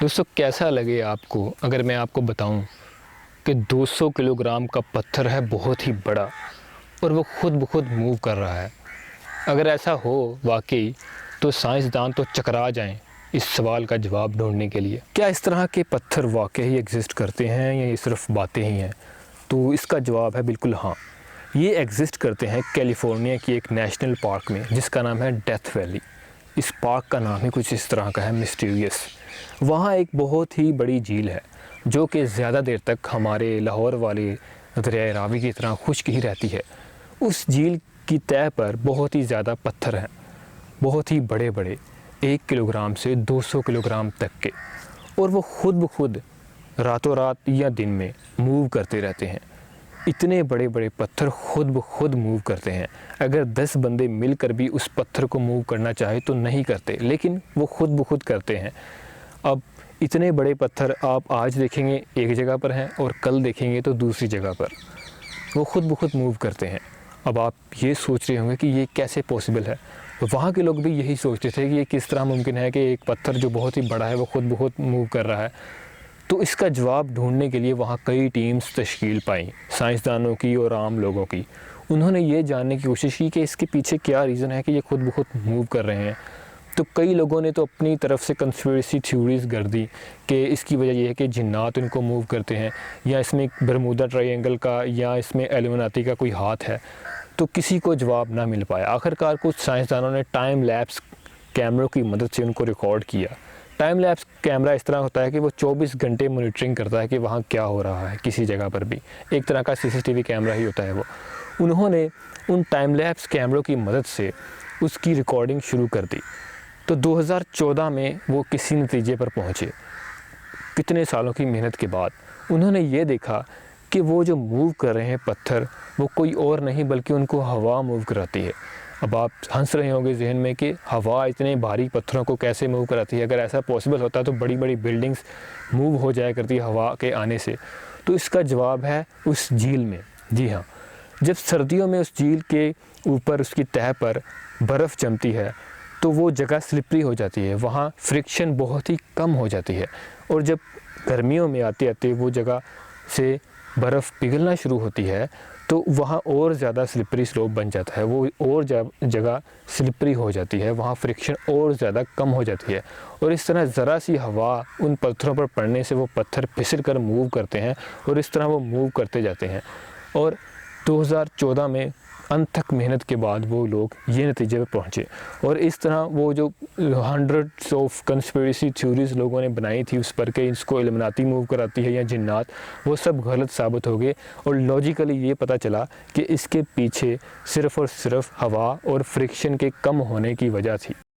दोस्तों कैसा लगे आपको अगर मैं आपको बताऊं कि 200 किलोग्राम का पत्थर है बहुत ही बड़ा और वो खुद ब खुद मूव कर रहा है। अगर ऐसा हो वाकई तो साइंसदान तो चकरा जाएं इस सवाल का जवाब ढूंढने के लिए। क्या इस तरह के पत्थर वाकई एग्जिस्ट करते हैं या ये सिर्फ बातें ही हैं? तो इसका जवाब है बिल्कुल हाँ। ये एग्जिस्ट करते हैं कैलिफोर्निया की एक नेशनल पार्क में जिसका नाम है डेथ वैली। इस पार्क का नाम ही कुछ इस तरह का है, मिस्टीरियस। वहाँ एक बहुत ही बड़ी झील है जो कि ज़्यादा देर तक हमारे लाहौर वाले दरिया रावी की तरह खुश्क ही रहती है। उस झील की तह पर बहुत ही ज़्यादा पत्थर हैं, बहुत ही बड़े बड़े, 1 किलोग्राम से 200 किलोग्राम तक के, और वो खुद ब खुद रातों रात या दिन में मूव करते रहते हैं। इतने बड़े बड़े पत्थर खुद ब खुद मूव करते हैं। अगर 10 बंदे मिलकर भी उस पत्थर को मूव करना चाहे तो नहीं करते, लेकिन वो खुद ब खुद करते हैं। अब इतने बड़े पत्थर आप आज देखेंगे एक जगह पर हैं और कल देखेंगे तो दूसरी जगह पर, वो खुद ब खुद मूव करते हैं। अब आप ये सोच रहे होंगे कि ये कैसे पॉसिबल है। वहाँ के लोग भी यही सोचते थे कि ये किस तरह मुमकिन है कि एक पत्थर जो बहुत ही बड़ा है वो खुद ब खुद मूव कर रहा है। तो इसका जवाब ढूंढने के लिए वहाँ कई टीम्स तश्कील पाई, साइंसदानों की और आम लोगों की। उन्होंने ये जानने की कोशिश की कि इसके पीछे क्या रीज़न है कि ये खुद ब खुद मूव कर रहे हैं। तो कई लोगों ने तो अपनी तरफ से कंस्पिरेसी थ्योरीज़ कर दी कि इसकी वजह यह है कि जिन्नात इनको मूव करते हैं, या इसमें बरमूदा ट्रायंगल का या इसमें एल्यूमिनाटी का कोई हाथ है। तो किसी को जवाब ना मिल पाया। आखिरकार कुछ साइंसदानों ने टाइम लैप्स कैमरों की मदद से उनको रिकॉर्ड किया। टाइम लैप्स कैमरा इस तरह होता है कि वो 24 घंटे मॉनिटरिंग करता है कि वहाँ क्या हो रहा है किसी जगह पर भी। एक तरह का CCTV कैमरा ही होता है वो। उन्होंने उन टाइम लैप्स कैमरों की मदद से उसकी रिकॉर्डिंग शुरू कर दी। तो 2014 में वो किसी नतीजे पर पहुँचे। कितने सालों की मेहनत के बाद उन्होंने ये देखा कि वो जो मूव कर रहे हैं पत्थर, वो कोई और नहीं बल्कि उनको हवा मूव कराती है। अब आप हंस रहे होंगे जहन में कि हवा इतने भारी पत्थरों को कैसे मूव कराती है। अगर ऐसा पॉसिबल होता तो बड़ी बड़ी बिल्डिंग्स मूव हो जाया करती हवा के आने से। तो इसका जवाब है उस झील में। जी हाँ, जब सर्दियों में उस झील के ऊपर उसकी तह पर बर्फ़ जमती है तो वो जगह स्लिपरी हो जाती है, वहाँ फ्रिक्शन बहुत ही कम हो जाती है। और जब गर्मियों में आते आते वो जगह से बर्फ़ पिघलना शुरू होती है तो वहाँ और ज़्यादा स्लिपरी स्लोप बन जाता है, वो और जगह स्लिपरी हो जाती है, वहाँ फ्रिक्शन और ज़्यादा कम हो जाती है। और इस तरह ज़रा सी हवा उन पत्थरों पर पड़ने से वो पत्थर फिसल कर मूव करते हैं और इस तरह वो मूव करते जाते हैं। और 2014 में अनथक मेहनत के बाद वो लोग ये नतीजे पर पहुँचे। और इस तरह वो जो हंड्रेड्स ऑफ कंस्पिरेसी थ्योरीज़ लोगों ने बनाई थी उस पर कि इसको इल्यूमिनाटी मूव कराती है या जिन्नात, वो सब गलत साबित हो गए। और लॉजिकली ये पता चला कि इसके पीछे सिर्फ़ और सिर्फ हवा और फ्रिक्शन के कम होने की वजह थी।